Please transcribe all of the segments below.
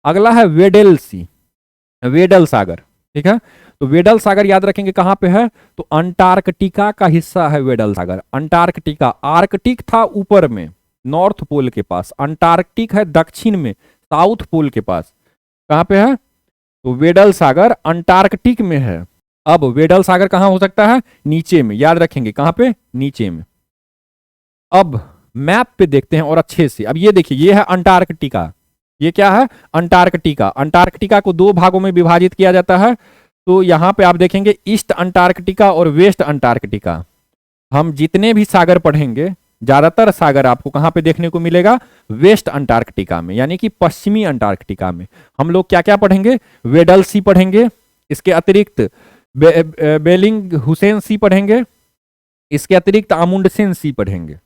अगला है वेडेल सी, वेडल सागर, ठीक है। तो वेडल सागर याद रखेंगे कहां पे है, तो अंटार्कटिका का हिस्सा है वेडल सागर। अंटार्कटिका, आर्कटिक था ऊपर में नॉर्थ पोल के पास, अंटार्कटिक है दक्षिण में साउथ पोल के पास। कहां पे है, तो वेडल सागर अंटार्कटिक में है। अब वेडल सागर कहां हो सकता है, नीचे में, याद रखेंगे कहां पे, नीचे में। अब मैप पे देखते हैं और अच्छे से, अब ये देखिए ये है अंटार्कटिका, ये क्या है, अंटार्कटिका। अंटार्कटिका को दो भागों में विभाजित किया जाता है। तो यहां पे आप देखेंगे ईस्ट अंटार्कटिका और वेस्ट अंटार्कटिका। हम जितने भी सागर पढ़ेंगे, ज्यादातर सागर आपको कहां पे देखने को मिलेगा, वेस्ट अंटार्कटिका में, यानी कि पश्चिमी अंटार्कटिका में। हम लोग क्या क्या पढ़ेंगे, वेडल सी पढ़ेंगे, इसके अतिरिक्त बेलिंग हुसैन सी पढ़ेंगे, इसके अतिरिक्त आमुंडसेन सी पढ़ेंगे,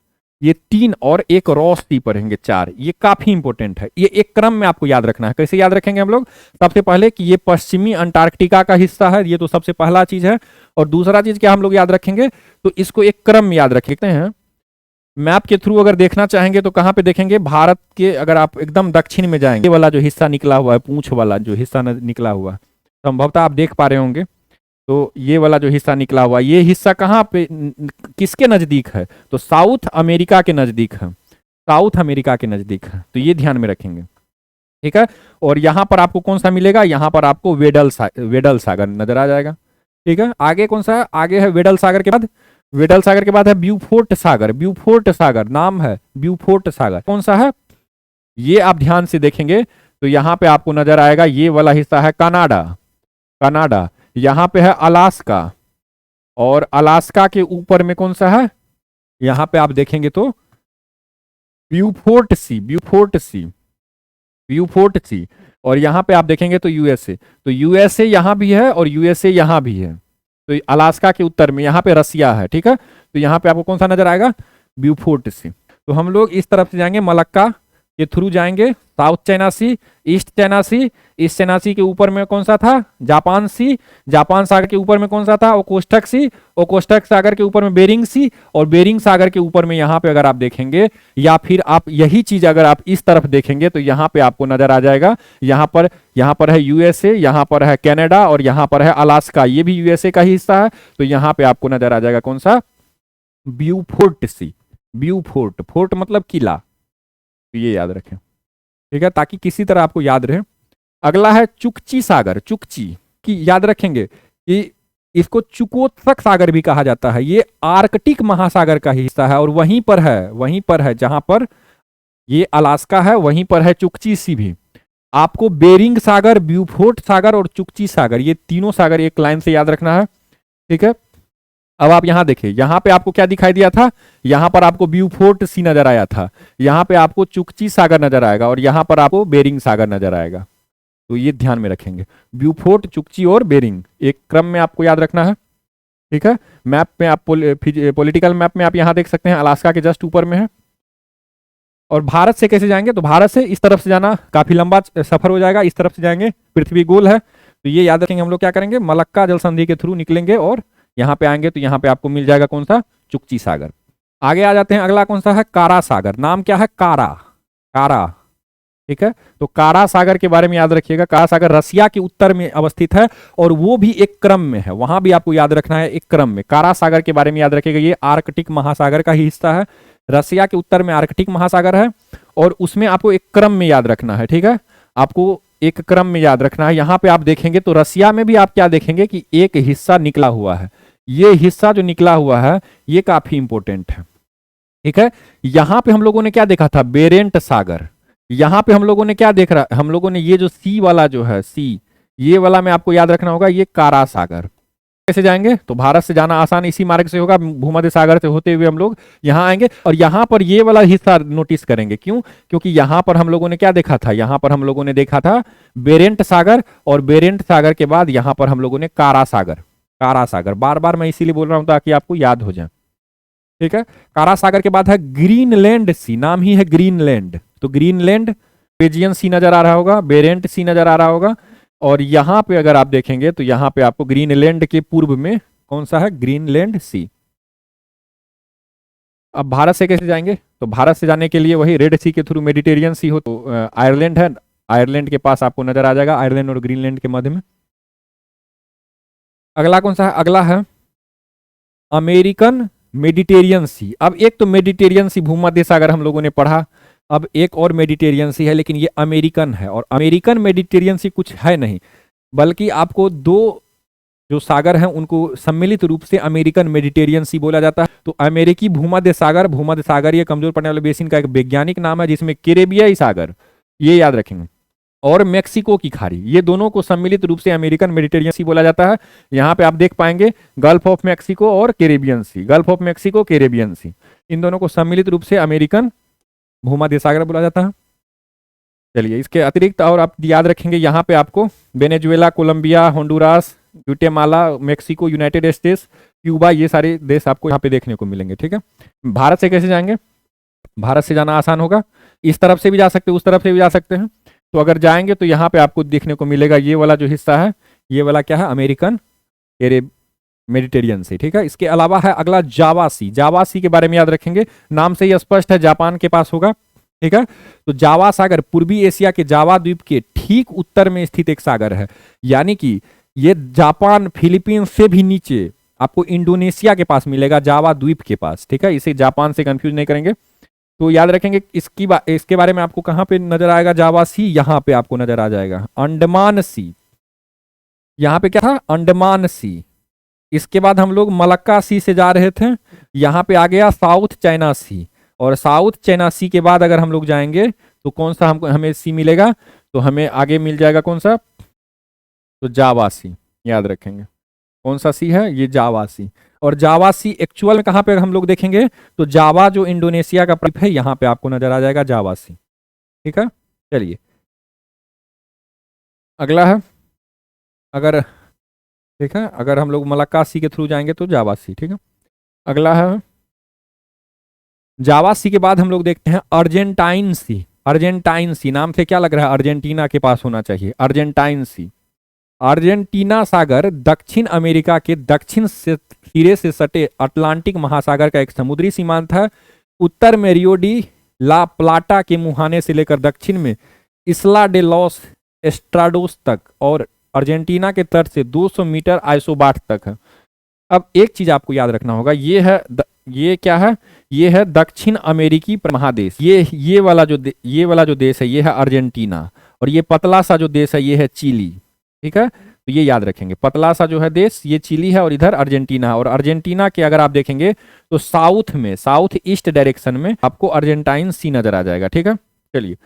ये तीन, और एक रॉस सी पढ़ेंगे, चार। ये काफी इंपॉर्टेंट है, ये एक क्रम में आपको याद रखना है। कैसे याद रखेंगे हम लोग, सबसे पहले कि ये पश्चिमी अंटार्कटिका का हिस्सा है, ये तो सबसे पहला चीज है। और दूसरा चीज क्या हम लोग याद रखेंगे, तो इसको एक क्रम में याद रखते हैं। मैप के थ्रू अगर देखना चाहेंगे तो कहां पे देखेंगे, भारत के अगर आप एकदम दक्षिण में जाएंगे, ये वाला जो हिस्सा निकला हुआ है, पूंछ वाला जो हिस्सा निकला हुआ है, संभवतः आप देख पा रहे होंगे। तो ये वाला जो हिस्सा निकला हुआ, ये हिस्सा कहाँ पे, किसके नजदीक है, तो साउथ अमेरिका के नजदीक है, साउथ अमेरिका के नजदीक है। तो ये ध्यान में रखेंगे, ठीक है। और यहां पर आपको कौन सा मिलेगा, यहां पर आपको वेडल सागर नजर आ जाएगा, ठीक है। आगे कौन सा है, आगे है वेडल सागर के बाद, वेडल सागर के बाद है ब्यूफोर्ट सागर। ब्यूफोर्ट सागर नाम है, ब्यूफोर्ट सागर कौन सा है, ये आप ध्यान से देखेंगे तो यहां पे आपको नजर आएगा, ये वाला हिस्सा है कनाडा, कनाडा। यहां पे है अलास्का, और अलास्का के ऊपर में कौन सा है, यहां पे आप देखेंगे तो ब्यूफोर्ट सी, ब्यूफोर्ट सी, ब्यूफोर्ट सी। और यहां पे आप देखेंगे तो यूएसए, तो यूएसए यहां भी है और यूएसए यहां भी है। तो अलास्का के उत्तर में यहां पे रसिया है, ठीक है। तो यहां पे आपको कौन सा नजर आएगा, ब्यूफोर्ट सी। तो हम लोग इस तरफ से जाएंगे, मलक्का के थ्रू जाएंगे, साउथ चाइना सी, ईस्ट चाइना सी, ईस्ट चाइना सी के ऊपर में कौन सा था, जापान सी, जापान सागर के ऊपर में कौन सा था, ओकोस्टक सी, ओकोस्टक सागर के ऊपर में बेरिंग सी, और बेरिंग सागर के ऊपर में यहां पे अगर आप देखेंगे, या फिर आप यही चीज अगर आप इस तरफ देखेंगे तो यहां पे आपको नजर आ जाएगा, यहां पर है यूएसए, यहां पर है कनाडा, और यहां पर है अलास्का, ये भी यूएसए का ही हिस्सा है। तो यहां पे आपको नजर आ जाएगा कौन सा, ब्यूफोर्ट सी, ब्यूफोर्ट, फोर्ट मतलब किला। तो ये याद रखें, ठीक है, ताकि किसी तरह आपको याद रहे। अगला है चुकची सागर, चुकची की याद रखेंगे कि इसको चुकोत्सक सागर भी कहा जाता है। ये आर्कटिक महासागर का हिस्सा है, और वहीं पर है जहां पर ये अलास्का है, वहीं पर है चुकची सी भी। आपको बेरिंग सागर, ब्यूफोर्ट सागर और चुकची सागर, ये तीनों सागर एक लाइन से याद रखना है, ठीक है। अब आप यहां देखिए, यहां पे आपको क्या दिखाई दिया था, यहां पर आपको ब्यूफोर्ट सी नजर आया था, यहां पे आपको चुकची सागर नजर आएगा, और यहां पर आपको बेरिंग सागर नजर आएगा। तो ये ध्यान में रखेंगे, ब्यूफोर्ट, चुकची और बेरिंग, एक क्रम में आपको याद रखना है, ठीक है। मैप में आप पॉलिटिकल मैप में आप यहां देख सकते हैं, अलास्का के जस्ट ऊपर में है। और भारत से कैसे जाएंगे, तो भारत से इस तरफ से जाना काफी लंबा सफर हो जाएगा, इस तरफ से जाएंगे, पृथ्वी गोल है। तो ये याद रखेंगे, हम लोग क्या करेंगे, मलक्का जल संधि के थ्रू निकलेंगे और यहां पे आएंगे, तो यहां पे आपको मिल जाएगा कौन सा, चुकची सागर। आगे आ जाते हैं, अगला कौन सा है, कारा सागर। नाम क्या है, कारा, कारा, ठीक है। तो कारा सागर के बारे में याद रखिएगा, कारा सागर रसिया के उत्तर में अवस्थित है, और वो भी एक क्रम में है, वहां भी आपको याद रखना है एक क्रम में। कारा सागर के बारे में याद रखिएगा, ये आर्कटिक महासागर का ही हिस्सा है, रसिया के उत्तर में आर्कटिक महासागर है, और उसमें आपको एक क्रम में याद रखना है, ठीक है। आपको एक क्रम में याद रखना है। यहां पे आप देखेंगे तो रसिया में भी आप क्या देखेंगे कि एक हिस्सा निकला हुआ है, ये हिस्सा जो निकला हुआ है ये काफी इंपॉर्टेंट है, ठीक है। यहां पे हम लोगों ने क्या देखा था, बेरेंट सागर। यहां पे हम लोगों ने क्या देख रहा, हम लोगों ने ये जो सी वाला जो है, सी, ये वाला में आपको याद रखना होगा, ये कारा सागर। कैसे जाएंगे, तो भारत से जाना आसान इसी मार्ग से होगा, भूमध्य सागर से होते हुए हम लोग यहां आएंगे, और यहां पर ये वाला हिस्सा नोटिस करेंगे, क्यों, क्योंकि यहां पर हम लोगों ने क्या देखा था, यहां पर हम लोगों ने देखा था बेरेंट सागर, और बेरेंट सागर के बाद यहां पर हम लोगों ने कारा सागर, कारा सागर, बार बार मैं इसीलिए बोल रहा हूं ताकि आपको याद हो जाए, ठीक है। कारा सागर के बाद है ग्रीनलैंड सी, नाम ही है ग्रीनलैंड। तो ग्रीनलैंड, बेजियन सी नजर आ रहा होगा, बेरेंट सी नजर आ रहा होगा, और यहां पे अगर आप देखेंगे तो यहां पे आपको ग्रीनलैंड के पूर्व में कौन सा है, ग्रीनलैंड सी। अब भारत से कैसे जाएंगे, तो भारत से जाने के लिए वही रेड सी के थ्रू, मेडिटेरियन सी हो तो आयरलैंड है, आयरलैंड के पास आपको नजर आ जाएगा, आयरलैंड और ग्रीनलैंड के मध्य में। अगला कौन सा है? अगला है अमेरिकन मेडिटेरियन सी। अब एक तो मेडिटेरियन सी भूमध्य सागर हम लोगों ने पढ़ा, अब एक और मेडिटेरियन सी है, लेकिन ये अमेरिकन है, और अमेरिकन मेडिटेरियन सी कुछ है नहीं, बल्कि आपको दो जो सागर हैं उनको सम्मिलित रूप से अमेरिकन मेडिटेरियन सी बोला जाता है। तो अमेरिकी भूमध्य सागर, भूमध्य सागरीय कमजोर पड़ने वाले बेसिन का एक वैज्ञानिक नाम है, जिसमें कैरेबियाई सागर, ये याद रखेंगे, और मेक्सिको की खाड़ी, ये दोनों को सम्मिलित रूप से अमेरिकन मेडिटेरियन सी बोला जाता है। यहाँ पे आप देख पाएंगे गल्फ ऑफ मैक्सिको और Caribbean Sea, Gulf of Mexico, Caribbean Sea, इन दोनों को सम्मिलित रूप से अमेरिकन भूमध्य सागर बोला जाता है। चलिए, इसके अतिरिक्त और आप याद रखेंगे, यहाँ पे आपको Venezuela, Colombia, Honduras, Guatemala, Mexico, United States, Cuba, ये सारे देश आपको यहाँ पे देखने को मिलेंगे। ठीक है, भारत से कैसे जाएंगे? भारत से जाना आसान होगा, इस तरफ से भी जा सकते हैं, उस तरफ से भी जा सकते हैं। तो अगर जाएंगे तो यहाँ पे आपको देखने को मिलेगा ये वाला जो हिस्सा है, ये वाला क्या है? अमेरिकन मेडिटेरियन सी। ठीक है, इसके अलावा है अगला जावा सी। जावा सी के बारे में याद रखेंगे, नाम से ही स्पष्ट है, जापान के पास होगा। ठीक है, तो जावा सागर पूर्वी एशिया के जावा द्वीप के ठीक उत्तर में स्थित एक सागर है, यानी कि ये जापान, फिलीपींस से भी नीचे आपको इंडोनेशिया के पास मिलेगा, जावा द्वीप के पास। ठीक है, इसे जापान से कंफ्यूज नहीं करेंगे। तो याद रखेंगे इसके बारे में आपको कहां पे नजर आएगा? जावा सी, यहां पे आपको नजर आ जाएगा। अंडमान सी, यहां पे क्या था? अंडमान सी। इसके बाद हम लोग मलक्का सी से जा रहे थे, यहां पे आ गया साउथ चाइना सी, और साउथ चाइना सी के बाद अगर हम लोग जाएंगे तो कौन सा हमें सी मिलेगा? तो हमें आगे मिल जाएगा कौन सा? तो जावा सी, याद रखेंगे। कौन सा सी है? ये जावा सी। और जावा सी एक्चुअल में कहां पे हम लोग देखेंगे तो जावा जो इंडोनेशिया का द्वीप है, यहां पे आपको नजर आ जाएगा जावा सी। ठीक है, चलिए अगला है, अगर ठीक है, अगर हम लोग मलक्का सी के थ्रू जाएंगे तो जावा सी। ठीक है, अगला है जावा सी के बाद हम लोग देखते हैं अर्जेंटाइन सी। अर्जेंटाइन सी नाम से क्या लग रहा है? अर्जेंटीना के पास होना चाहिए। अर्जेंटाइन सी, अर्जेंटीना सागर दक्षिण अमेरिका के दक्षिण से सिरे से सटे अटलांटिक महासागर का एक समुद्री सीमांत है। उत्तर में रियो डी ला प्लाटा के मुहाने से लेकर दक्षिण में इस्ला डे लॉस एस्ट्राडोस तक और अर्जेंटीना के तट से 200 मीटर आइसोबाट तक है। अब एक चीज आपको याद रखना होगा, ये क्या है? ये है दक्षिण अमेरिकी महादेश। ये वाला जो देश है ये है अर्जेंटीना, और ये पतला सा जो देश है ये है चिली। ठीक है, तो ये याद रखेंगे, पतला सा जो है देश ये चिली है, और इधर अर्जेंटीना है। और अर्जेंटीना के अगर आप देखेंगे तो साउथ ईस्ट डायरेक्शन में आपको अर्जेंटाइन सी नजर आ जाएगा। ठीक है, चलिए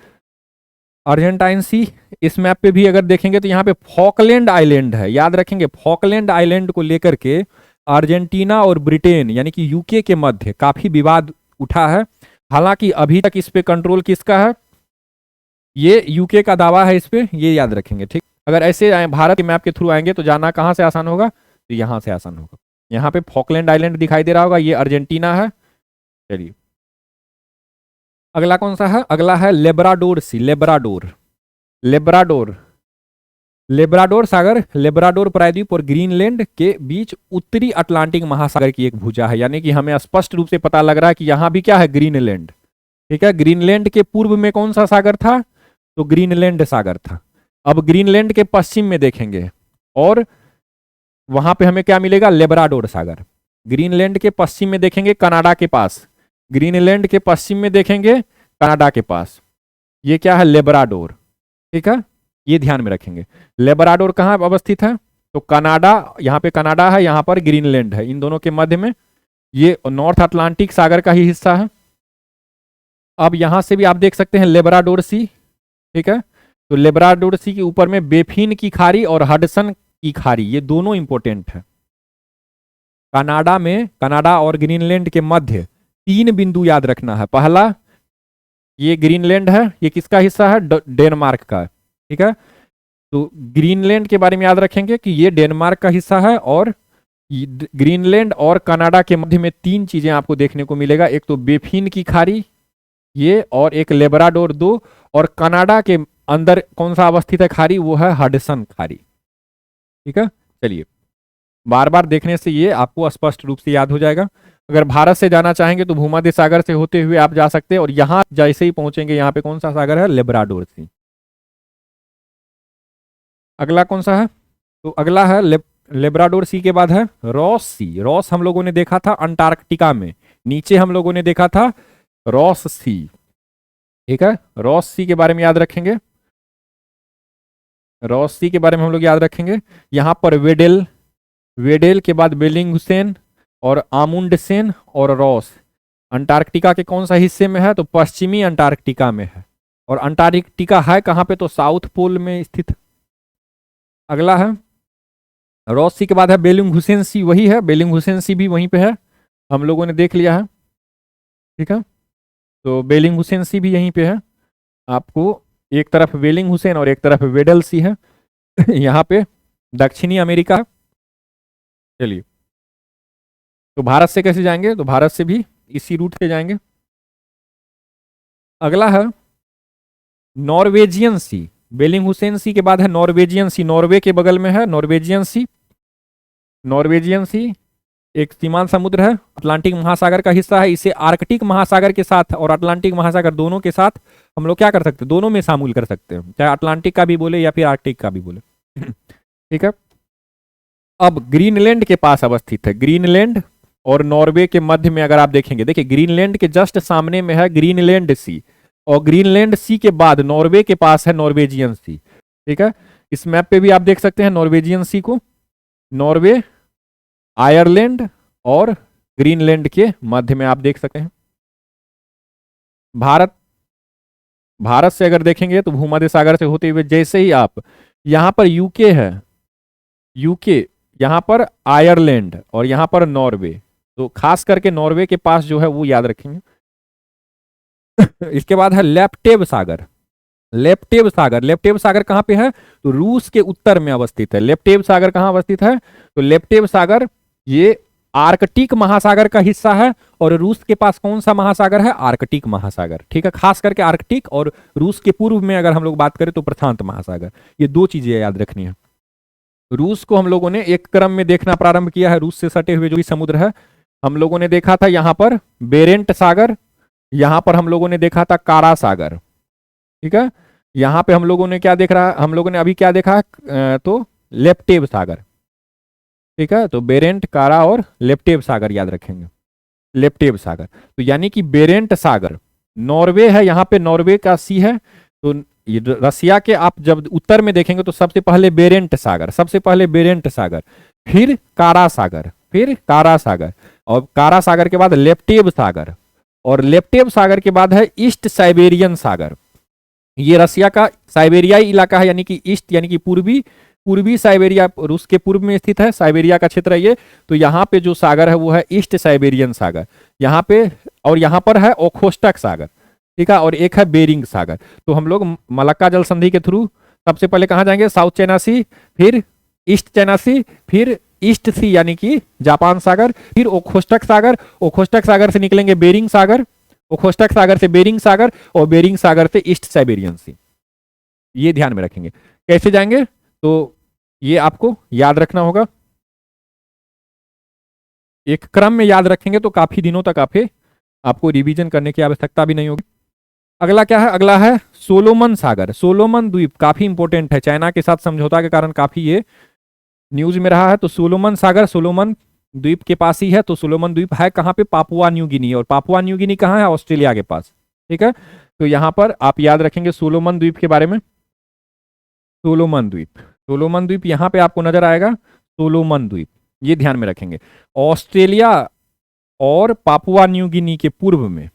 अर्जेंटाइन सी, इस मैप पे भी अगर देखेंगे तो यहाँ पे फॉकलैंड आइलैंड है, याद रखेंगे। फॉकलैंड आइलैंड को लेकर के अर्जेंटीना और ब्रिटेन यानी कि यूके के मध्य काफी विवाद उठा है। हालांकि अभी तक इस पे कंट्रोल किसका है? ये यूके का दावा है इस पे, ये याद रखेंगे। ठीक, अगर ऐसे भारत के मैप के थ्रू आएंगे तो जाना कहां से आसान होगा? तो यहां से आसान होगा। यहाँ पे फॉकलैंड आइलैंड दिखाई दे रहा होगा, ये अर्जेंटीना है। चलिए अगला कौन सा है? अगला है लेब्राडोर सी। लेब्राडोर सागर, लेब्राडोर प्रायद्वीप और ग्रीनलैंड के बीच उत्तरी अटलांटिक महासागर की एक भुजा है, यानी कि हमें स्पष्ट रूप से पता लग रहा है कि यहां भी क्या है? ग्रीनलैंड। ठीक है, ग्रीनलैंड के पूर्व में कौन सा सागर था? तो ग्रीनलैंड सागर था। अब ग्रीनलैंड के पश्चिम में देखेंगे और वहां पे हमें क्या मिलेगा? लेब्राडोर सागर। ग्रीनलैंड के पश्चिम में देखेंगे कनाडा के पास, ग्रीनलैंड के पश्चिम में देखेंगे कनाडा के पास, ये क्या है? लेब्राडोर। ठीक है, ये ध्यान में रखेंगे। लेब्राडोर कहाँ अवस्थित है? तो कनाडा, यहाँ पे कनाडा है, यहाँ पर ग्रीनलैंड है, इन दोनों के मध्य में ये नॉर्थ अटलांटिक सागर का ही हिस्सा है। अब यहां से भी आप देख सकते हैं लेब्राडोर सी। ठीक है, तो लेब्राडोर सी के ऊपर में बेफिन की खाड़ी और हडसन की खाड़ी, ये दोनों इंपॉर्टेंट है। कनाडा और ग्रीनलैंड के मध्य 3 बिंदु याद रखना है। पहला, ये ग्रीनलैंड है, ये किसका हिस्सा है? डेनमार्क का। ठीक है, तो ग्रीनलैंड के बारे में याद रखेंगे कि ये डेनमार्क का हिस्सा है, और ग्रीनलैंड और कनाडा के मध्य में 3 चीजें आपको देखने को मिलेगा। एक तो बेफिन की खाड़ी ये, और एक लेब्राडोर 2, और कनाडा के अंदर कौन सा अवस्थित है खाड़ी? वो है हडसन खाड़ी। ठीक है, चलिए बार बार देखने से ये आपको स्पष्ट रूप से याद हो जाएगा। अगर भारत से जाना चाहेंगे तो भूमध्य सागर से होते हुए आप जा सकते हैं, और यहां जैसे ही पहुंचेंगे यहाँ पे कौन सा सागर है? लेब्राडोर सी। अगला कौन सा है? तो अगला है लेब्राडोर सी के बाद है रॉस सी। रॉस हम लोगों ने देखा था अंटार्कटिका में, नीचे हम लोगों ने देखा था रॉस सी। ठीक है, रॉस सी के बारे में याद रखेंगे, रॉस सी के बारे में हम लोग याद रखेंगे। यहां पर वेडेल, वेडेल के बाद बेलिंगहुसेन और आमुंडसेन और रॉस अंटार्कटिका के कौन सा हिस्से में है? तो पश्चिमी अंटार्कटिका में है। और अंटार्कटिका है कहां पे? तो साउथ पोल में स्थित। अगला है रॉस सी के बाद है बेलिंगहुसेन सी, वही है, बेलिंगहुसेन सी भी वहीं पे है, हम लोगों ने देख लिया है। ठीक है, तो बेलिंगहुसेन सी भी यहीं पे है। आपको एक तरफ बेलिंगहुसेन और एक तरफ वेडल सी है। यहाँ पे दक्षिणी अमेरिका है। चलिए, तो भारत से कैसे जाएंगे? तो भारत से भी इसी रूट से जाएंगे। अगला है नॉर्वेजियन सी। बेलिंगहुसेन सी के बाद है नॉर्वेजियन सी, नॉर्वे के बगल में है नॉर्वेजियन सी। नॉर्वेजियन सी एक सीमांत समुद्र है, अटलांटिक महासागर का हिस्सा है। इसे आर्कटिक महासागर के साथ और अटलांटिक महासागर दोनों के साथ हम लोग क्या कर सकते हैं? दोनों में शामिल कर सकते हैं, चाहे अटलांटिक का भी बोले या फिर आर्कटिक का भी बोले। ठीक है, अब ग्रीनलैंड के पास अवस्थित है, ग्रीनलैंड और नॉर्वे के मध्य में अगर आप देखेंगे, देखिए ग्रीनलैंड के जस्ट सामने में है ग्रीनलैंड सी, और ग्रीनलैंड सी के बाद नॉर्वे के पास है नॉर्वेजियन सी। ठीक है, इस मैप पे भी आप देख सकते हैं नॉर्वेजियन सी को, नॉर्वे, आयरलैंड और ग्रीनलैंड के मध्य में आप देख सकते हैं। भारत, भारत से अगर देखेंगे तो भूमध्य सागर से होते हुए जैसे ही आप यहां पर यूके है, यूके, यहां पर आयरलैंड और यहां पर नॉर्वे, तो खास करके नॉर्वे के पास जो है वो याद रखेंगे। इसके बाद है लेप्टेव सागर। लेप्टेव सागर, लेप्टेव सागर कहां पे है? तो रूस के उत्तर में अवस्थित है। लेप्टेव सागर कहां अवस्थित है? तो लेप्टेव सागर ये आर्कटिक महासागर का हिस्सा है, और रूस के पास कौन सा महासागर है? आर्कटिक महासागर। ठीक है, खास करके आर्कटिक, और रूस के पूर्व में अगर हम लोग बात करें तो प्रशांत महासागर। ये दो चीजें याद रखनी है। रूस को हम लोगों ने एक क्रम में देखना प्रारंभ किया है, रूस से सटे हुए जो भी समुद्र है हम लोगों ने देखा था यहां पर बेरेंट सागर, यहां पर हम लोगों ने देखा था कारा सागर। ठीक है, यहां पे हम लोगों ने क्या देख रहा, हम लोगों ने अभी क्या देखा? तो लेप्टेव सागर। ठीक है, तो बेरेंट, कारा और लेप्टेव सागर याद रखेंगे। लेप्टेव सागर, तो यानी कि बेरेंट सागर नॉर्वे है, यहां पे नॉर्वे का सी है। तो रसिया के आप जब उत्तर में देखेंगे तो सबसे पहले बेरेंट सागर, सबसे पहले बेरेंट सागर, फिर कारा सागर, फिर कारा सागर, और कारा सागर के बाद लेप्टेव सागर, और लेप्टेव सागर के बाद है ईस्ट साइबेरियन सागर। ये रसिया का साइबेरियाई इलाका है, यानी कि ईस्ट यानी कि पूर्वी, पूर्वी साइबेरिया, रूस के पूर्व में स्थित है, साइबेरिया का क्षेत्र है ये। तो यहाँ पे जो सागर है वो है ईस्ट साइबेरियन सागर यहाँ पे, और यहाँ पर है ओखोस्टक सागर। ठीक है, और एक है बेरिंग सागर। तो हम लोग मलक्का जल संधि के थ्रू सबसे पहले कहाँ जाएंगे? साउथ चाइना सी, फिर ईस्ट चाइना सी, फिर ईस्ट सी यानी कि जापान सागर, फिर ओखोस्टक सागर, ओखोस्टक सागर से निकलेंगे बेरिंग सागर, ओखोस्टक सागर से बेरिंग सागर, और बेरिंग सागर से ईस्ट साइबेरियन सी। ये ध्यान में रखेंगे। कैसे जाएंगे? तो ये आपको याद रखना होगा, एक क्रम में याद रखेंगे तो काफी दिनों तक आपको रिवीजन करने की आवश्यकता भी नहीं होगी। अगला क्या है? अगला है सोलोमन सागर। सोलोमन द्वीप काफी इंपॉर्टेंट है, चाइना के साथ समझौता के कारण काफी ये न्यूज में रहा है। तो सोलोमन सागर सोलोमन द्वीप के पास ही है। तो सोलोमन द्वीप है कहां पे? पापुआ न्यू गिनी, और पापुआ न्यू गिनी कहां है? ऑस्ट्रेलिया के पास। ठीक है, तो यहां पर आप याद रखेंगे सोलोमन द्वीप के बारे में। सोलोमन द्वीप, सोलोमन द्वीप यहां पे आपको नजर आएगा, सोलोमन द्वीप, ये ध्यान में रखेंगे। ऑस्ट्रेलिया और पापुआ न्यू गिनी के पूर्व में।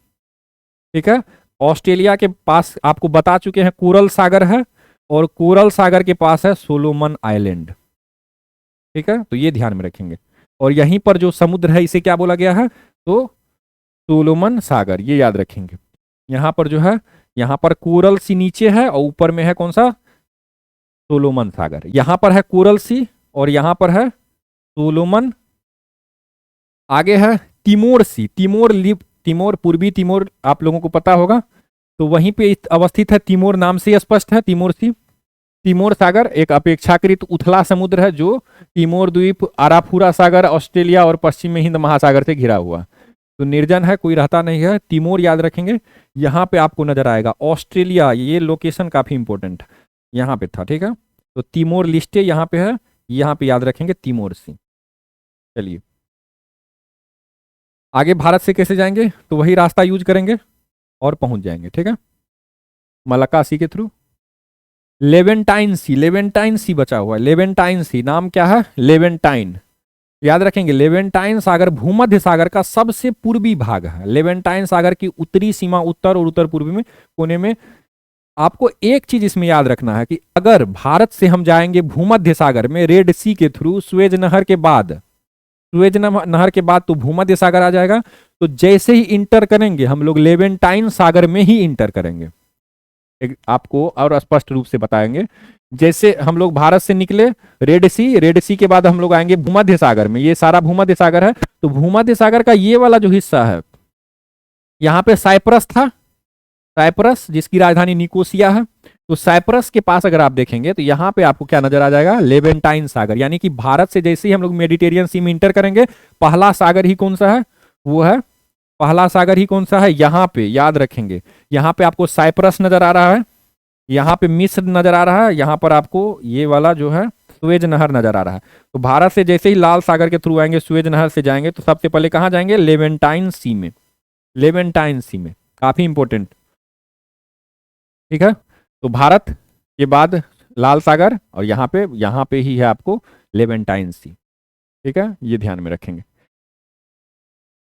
ठीक है, ऑस्ट्रेलिया के पास आपको बता चुके हैं कोरल सागर है, और कोरल सागर के पास है सोलोमन आइलैंड। ठीक है, तो ये ध्यान में रखेंगे। और यहीं पर जो समुद्र है इसे क्या बोला गया है? तो सोलोमन सागर, ये याद रखेंगे। यहां पर जो है, यहां पर कोरल सी नीचे है और ऊपर में है कौन सा? सोलोमन सागर। यहां पर है कोरल सी और यहां पर है सोलोमन। आगे है तिमोर सी, तिमोर लिप, तिमोर, पूर्वी तिमोर आप लोगों को पता होगा, तो वहीं पे अवस्थित है, तिमोर नाम से स्पष्ट है, तिमोर सी। तिमोर सागर एक अपेक्षाकृत उथला समुद्र है जो तिमोर द्वीप, आराफुरा सागर, ऑस्ट्रेलिया और पश्चिमी हिंद महासागर से घिरा हुआ, तो निर्जन है, कोई रहता नहीं है। तिमोर याद रखेंगे, यहाँ पे आपको नजर आएगा ऑस्ट्रेलिया, ये लोकेशन काफी इंपॉर्टेंट है, यहाँ पे था। ठीक है, तो तिमोर लिस्टे यहाँ पे है, यहाँ पे याद रखेंगे तिमोर सी। चलिए आगे भारत से कैसे जाएंगे, तो वही रास्ता यूज करेंगे और पहुंच जाएंगे, ठीक है, मलक्का सी के थ्रू। लेवेंटाइन सी, लेवेंटाइन सी बचा हुआ है, लेवेंटाइन सी, नाम क्या है, लेवेंटाइन, याद रखेंगे। लेवेंटाइन सागर भूमध्य सागर का सबसे पूर्वी भाग है। लेवेंटाइन सागर की उत्तरी सीमा उत्तर और उत्तर पूर्वी में कोने में। आपको एक चीज इसमें याद रखना है कि अगर भारत से हम जाएंगे भूमध्य सागर में रेड सी के थ्रू सुएज नहर के बाद, सुएज नहर के बाद तो भूमध्य सागर आ जाएगा। तो जैसे ही इंटर करेंगे हम लोग लेवेंटाइन सागर में ही इंटर करेंगे। आपको और स्पष्ट रूप से बताएंगे। जैसे हम लोग भारत से निकले रेड सी, रेड सी के बाद हम लोग आएंगे भूमध्य सागर में, ये सारा भूमध्य सागर है। तो भूमध्य सागर का ये वाला जो हिस्सा है, यहाँ पे साइप्रस था, साइप्रस जिसकी राजधानी निकोसिया है। तो साइप्रस के पास अगर आप देखेंगे तो यहाँ पे आपको क्या नजर आ जाएगा, लेवेंटाइन सागर। यानी कि भारत से जैसे ही हम लोग मेडिटेरियन सी में इंटर करेंगे, पहला सागर ही कौन सा है, वो है, पहला सागर ही कौन सा है, यहाँ पे याद रखेंगे। यहाँ पे आपको साइप्रस नजर आ रहा है, यहाँ पे मिस्र नजर आ रहा है, यहाँ पर आपको ये वाला जो है सुएज नहर नजर आ रहा है। तो भारत से जैसे ही लाल सागर के थ्रू आएंगे, सुएज नहर से जाएंगे, तो सबसे पहले कहाँ जाएंगे, लेवेंटाइन सी में, लेवेंटाइन सी में, काफी इंपॉर्टेंट, ठीक है। तो भारत के बाद लाल सागर और यहाँ पे ही है आपको लेवेंटाइन सी, ठीक है, ये ध्यान में रखेंगे।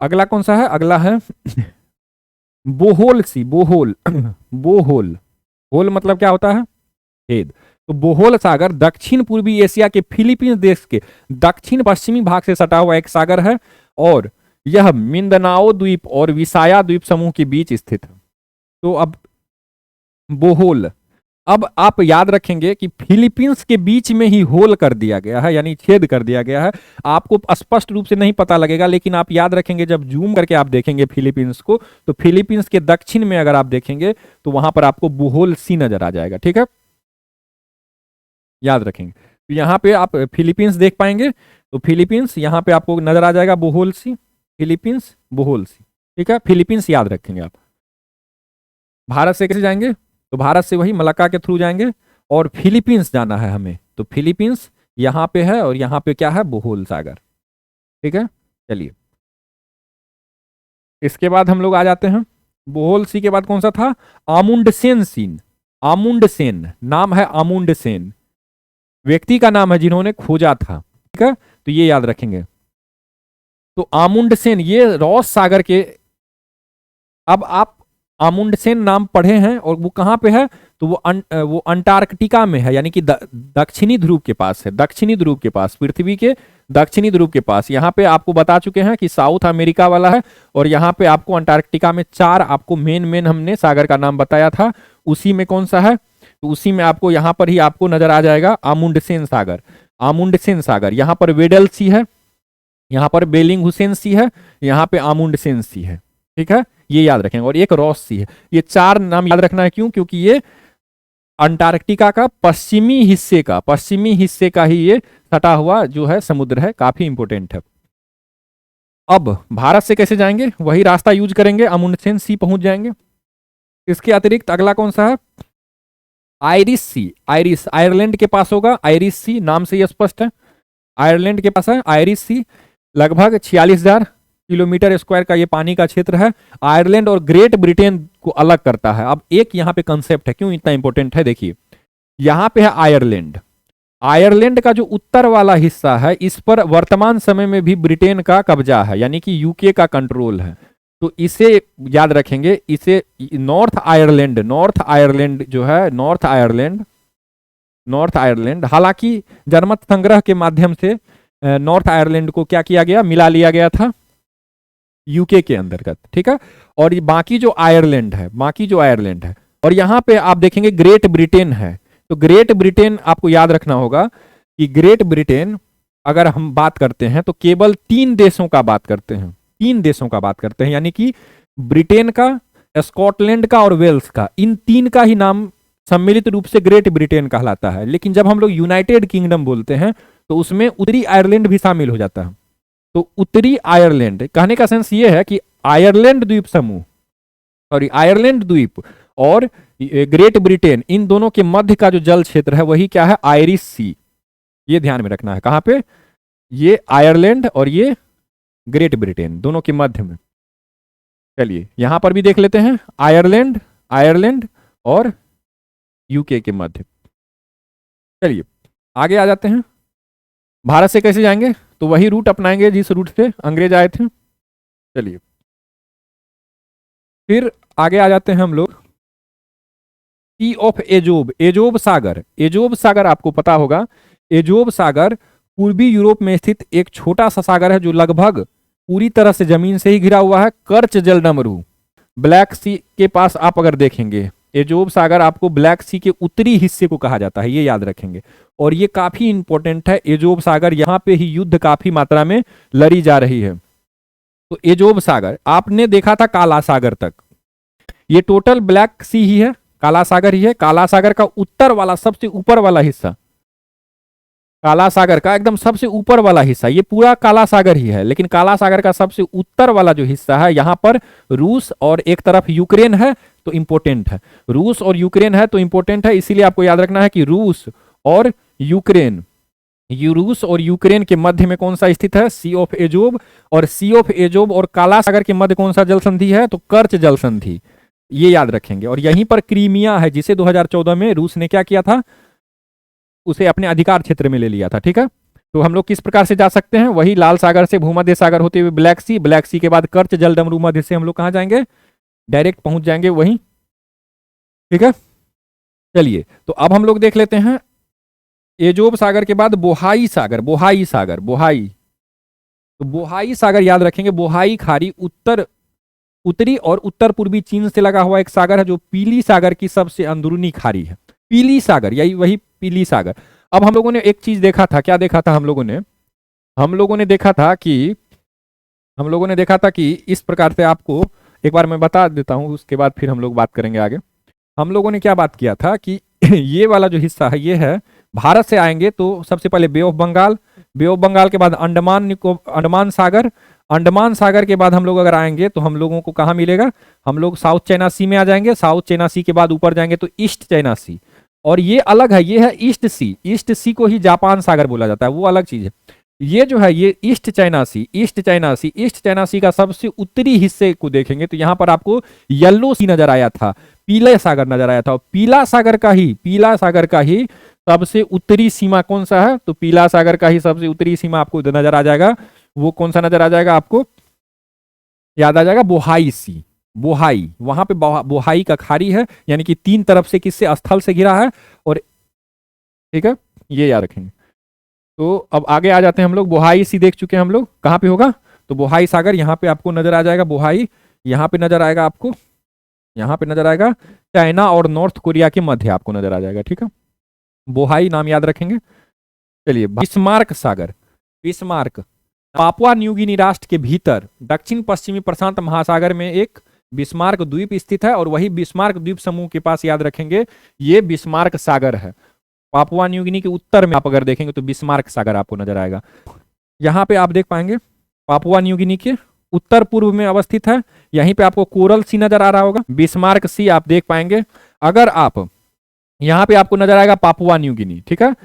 अगला कौन सा है, अगला है बोहोल सी, बोहोल बोहोल, होल मतलब क्या होता है, छेद। तो बोहोल सागर दक्षिण पूर्वी एशिया के फिलीपींस देश के दक्षिण पश्चिमी भाग से सटा हुआ एक सागर है और यह मिंदनाओ द्वीप और विसाया द्वीप समूह के बीच स्थित है। तो अब बोहोल, अब आप याद रखेंगे कि फिलीपींस के बीच में ही होल कर दिया गया है, यानी छेद कर दिया गया है। आपको स्पष्ट रूप से नहीं पता लगेगा, लेकिन आप याद रखेंगे जब जूम करके आप देखेंगे फिलीपींस को, तो फिलीपींस के दक्षिण में अगर आप देखेंगे तो वहां पर आपको बोहोल सी नजर आ जाएगा, ठीक है, याद रखेंगे। तो यहाँ पे आप फिलीपींस देख पाएंगे, तो फिलीपींस यहाँ पे आपको नजर आ जाएगा बोहोल सी, फिलीपींस बोहोल सी, ठीक है, फिलीपींस याद रखेंगे आप। भारत से कैसे जाएंगे, तो भारत से वही मलक्का के थ्रू जाएंगे और फिलीपींस जाना है हमें। तो फिलीपींस यहाँ पे है और यहाँ पे क्या है, बोहोल सागर, ठीक है। चलिए इसके बाद हम लोग आ जाते हैं बोहोल सी के बाद कौन सा था, आमुंडसेन सीन, आमुंडसेन, नाम है आमुंडसेन, व्यक्ति का नाम है जिन्होंने खोजा था, ठीक है, तो ये याद रखेंगे। तो आमुंडसेन ये रॉस सागर के, अब आप आमुंडसेन नाम पढ़े हैं और वो कहाँ पे है, तो वो अंटार्कटिका में है, यानी कि दक्षिणी ध्रुव के पास है, दक्षिणी ध्रुव के पास, पृथ्वी के दक्षिणी ध्रुव के पास। यहाँ पे आपको बता चुके हैं कि साउथ अमेरिका वाला है और यहाँ पे आपको अंटार्कटिका में 4 आपको मेन हमने सागर का नाम बताया था, उसी में कौन सा है, तो उसी में आपको यहाँ पर ही आपको नजर आ जाएगा आमुंडसेन सागर, आमुंडसेन सागर। यहाँ पर वेडल सी है, यहाँ पर बेलिंग हुसैन सी है, यहाँ पे आमुंडसेन सी है, ठीक है, ये याद रखेंगे। और एक रॉस सी है, ये 4 नाम याद रखना है, क्यों, क्योंकि ये अंटार्कटिका का पश्चिमी हिस्से का ही ये सटा हुआ जो है समुद्र है, काफी इंपोर्टेंट है। अब भारत से कैसे जाएंगे, वही रास्ता यूज करेंगे, अमुंडसेन सी पहुंच जाएंगे। इसके अतिरिक्त अगला कौन सा है, आयरिश सी, आयरिश आयरलैंड के पास होगा, आयरिश सी नाम से ये स्पष्ट है, आयरलैंड के पास है आयरिश सी। लगभग 46,000 किलोमीटर स्क्वायर का ये पानी का क्षेत्र है। आयरलैंड और ग्रेट ब्रिटेन को अलग करता है। अब एक यहाँ पे कंसेप्ट है, क्यों इतना इंपॉर्टेंट है, देखिए यहाँ पे है आयरलैंड, आयरलैंड का जो उत्तर वाला हिस्सा है इस पर वर्तमान समय में भी ब्रिटेन का कब्जा है, यानी कि यूके का कंट्रोल है। तो इसे याद रखेंगे, इसे नॉर्थ आयरलैंड जो है, नॉर्थ आयरलैंड, हालांकि जनमत संग्रह के माध्यम से नॉर्थ आयरलैंड को क्या किया गया, मिला लिया गया था यूके के अंतर्गत, ठीक है। और ये बाकी जो आयरलैंड है, और यहाँ पे आप देखेंगे ग्रेट ब्रिटेन है। तो ग्रेट ब्रिटेन आपको याद रखना होगा कि ग्रेट ब्रिटेन अगर हम बात करते हैं तो केवल 3 देशों का बात करते हैं, 3 देशों का बात करते हैं, यानी कि ब्रिटेन का, स्कॉटलैंड का और वेल्स का, इन 3 का ही नाम सम्मिलित रूप से ग्रेट ब्रिटेन कहलाता है। लेकिन जब हम लोग यूनाइटेड किंगडम बोलते हैं तो उसमें उत्तरी आयरलैंड भी शामिल हो जाता है। तो उत्तरी आयरलैंड कहने का सेंस ये है कि आयरलैंड द्वीप और ग्रेट ब्रिटेन, इन दोनों के मध्य का जो जल क्षेत्र है वही क्या है, आयरिश सी। ये ध्यान में रखना है, कहां पे, ये आयरलैंड और ये ग्रेट ब्रिटेन, दोनों के मध्य में। चलिए यहां पर भी देख लेते हैं, आयरलैंड, आयरलैंड और यूके के मध्य। चलिए आगे आ जाते हैं। भारत से कैसे जाएंगे, तो वही रूट अपनाएंगे जिस रूट से अंग्रेज आए थे। चलिए फिर आगे आ जाते हैं हम लोग, सी ऑफ एजोब, एजोब सागर। एजोब सागर आपको पता होगा, एजोब सागर पूर्वी यूरोप में स्थित एक छोटा सा सागर है जो लगभग पूरी तरह से जमीन से ही घिरा हुआ है। कर्च जलडमरू, ब्लैक सी के पास आप अगर देखेंगे, एजोब सागर आपको ब्लैक सी के उत्तरी हिस्से को कहा जाता है, ये याद रखेंगे। और ये काफी इंपॉर्टेंट है, एजोब सागर, यहां पे ही युद्ध काफी मात्रा में लड़ी जा रही है। तो एजोब सागर आपने देखा था काला सागर तक, ये टोटल ब्लैक सी ही है, काला सागर ही है। काला सागर का उत्तर वाला सबसे ऊपर वाला हिस्सा, काला सागर का एकदम सबसे ऊपर वाला हिस्सा, ये पूरा काला सागर ही है, लेकिन काला सागर का सबसे उत्तर वाला जो हिस्सा है, यहां पर रूस और एक तरफ यूक्रेन है, तो इंपोर्टेंट है। रूस और यूक्रेन है तो इंपोर्टेंट है, इसीलिए आपको याद रखना है कि रूस और यूक्रेन, रूस और यूक्रेन के मध्य में कौन सा स्थित है, सी ऑफ एजोब। और सी ऑफ एजोब और काला सागर के मध्य कौन सा जल संधि है, तो कर्च जल संधि, ये याद रखेंगे। और यहीं पर क्रीमिया है, जिसे 2014 में रूस ने क्या किया था, उसे अपने अधिकार क्षेत्र में ले लिया था। ठीक है, तो हम लोग किस प्रकार से जा सकते हैं, वही लाल सागर से भूमध्य सागर होते हुए ब्लैक सी, ब्लैक सी के बाद कर्च जलडमरू मध्य से हम लोग कहां जाएंगे, डायरेक्ट पहुंच जाएंगे वहीं। ठीक है, चलिए तो अब हम लोग देख लेते हैं एजोब सागर के बाद बोहाई सागर, बोहाई सागर, बोहाई, तो बोहाई सागर याद रखेंगे। बोहाई खाड़ी उत्तरी और उत्तर पूर्वी चीन से लगा हुआ एक सागर है, जो पीली सागर की सबसे अंदरूनी खाड़ी है, पीली सागर, यही वही पीली सागर। अब हम लोगों ने एक चीज देखा था, क्या देखा था हम लोगों ने देखा था कि इस प्रकार से, आपको एक बार मैं बता देता हूं, उसके बाद फिर हम लोग बात करेंगे आगे। हम लोगों ने क्या बात किया था कि ये वाला जो हिस्सा है, ये है भारत से आएंगे तो सबसे पहले Bay of Bengal, Bay of Bengal के बाद अंडमान सागर, अंडमान सागर के बाद हम लोग अगर आएंगे तो हम लोगों को कहाँ मिलेगा, हम लोग साउथ चाइना सी में आ जाएंगे, साउथ चाइना सी के बाद ऊपर जाएंगे तो ईस्ट चाइना सी, और ये अलग है, ये है ईस्ट सी, ईस्ट सी को ही जापान सागर बोला जाता है, वो अलग चीज है। ये जो है ये ईस्ट चाइना सी, ईस्ट चाइना सी, ईस्ट चाइना सी का सबसे उत्तरी हिस्से को देखेंगे तो यहां पर आपको येलो सी नजर आया था, पीले सागर नजर आया था, और पीला सागर का ही सबसे उत्तरी सीमा कौन सा है, तो पीला सागर का ही सबसे उत्तरी सीमा आपको नजर आ जाएगा, वो कौन सा नजर आ जाएगा, आपको याद आ जाएगा, बोहाई सी, बोहाई, वहां पे बोहाई का खाड़ी है, यानी कि तीन तरफ से किससे, स्थल से घिरा है। और ठीक है, ये याद रखेंगे। तो अब आगे आ जाते हैं हम लोग, बोहाई सी देख चुके हैं हम लोग, कहां पे होगा, तो बोहाई सागर यहां पे आपको नजर आ जाएगा, बोहाई यहां पे नजर आएगा आपको, यहां पे नजर आएगा, चाइना और नॉर्थ कोरिया के मध्य आपको नजर आ जाएगा। ठीक है, बोहाई नाम याद रखेंगे। चलिए बिस्मार्क सागर, बिस्मार्क पापुआ न्यू गिनी राष्ट्र के भीतर दक्षिण पश्चिमी प्रशांत महासागर में एक बिस्मार्क द्वीप स्थित है, और वही बिस्मार्क द्वीप समूह के पास याद रखेंगे ये बिस्मार्क सागर है। पापुआ न्यू गिनी के उत्तर में आप अगर देखेंगे तो बिस्मार्क सागर आपको नजर आएगा। यहां पे आप देख पाएंगे पापुआ न्यू गिनी के उत्तर पूर्व में अवस्थित है, यहीं पे आपको कोरल सी नजर आ रहा होगा, बिस्मार्क सी आप देख पाएंगे। अगर आप यहां पे आपको नजर आएगा पापुआ न्यू गिनी। ठीक है,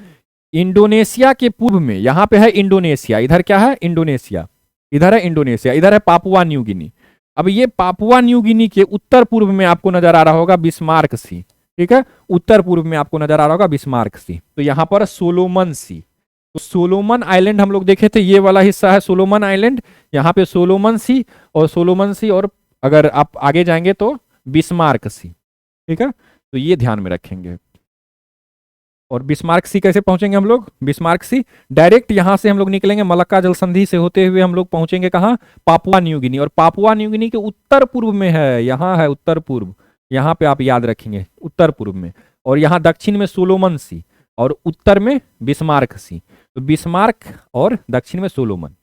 इंडोनेशिया के पूर्व में यहां पे है इंडोनेशिया, इधर क्या है, इंडोनेशिया, इधर है इंडोनेशिया, इधर है पापुआ न्यू गिनी। अब ये पापुआ न्यू गिनी के उत्तर पूर्व में आपको नजर आ रहा होगा बिस्मार्क सी। ठीक है, उत्तर पूर्व में आपको नजर आ रहा होगा बिस्मार्क सी, तो यहां पर सोलोमन सी, तो सोलोमन आइलैंड हम लोग देखे थे, ये वाला हिस्सा है सोलोमन आइलैंड, यहाँ पे सोलोमन सी और सोलोमन सी, और अगर आप आगे जाएंगे तो बिस्मार्क सी। ठीक है, तो ये ध्यान में रखेंगे। और बिस्मार्क सी कैसे पहुंचेंगे हम लोग, बिस्मार्क सी डायरेक्ट यहां से हम लोग निकलेंगे, मलक्का जल संधि से होते हुए हम लोग पहुंचेंगे कहां, पापुआ न्यू गिनी, और पापुआ न्यू गिनी के उत्तर पूर्व में है, यहां है उत्तर पूर्व, यहां पे आप याद रखेंगे उत्तर पूर्व में, और यहां दक्षिण में सोलोमन सी और उत्तर में बिस्मार्क सी, तो बिस्मार्क और दक्षिण में सोलोमन।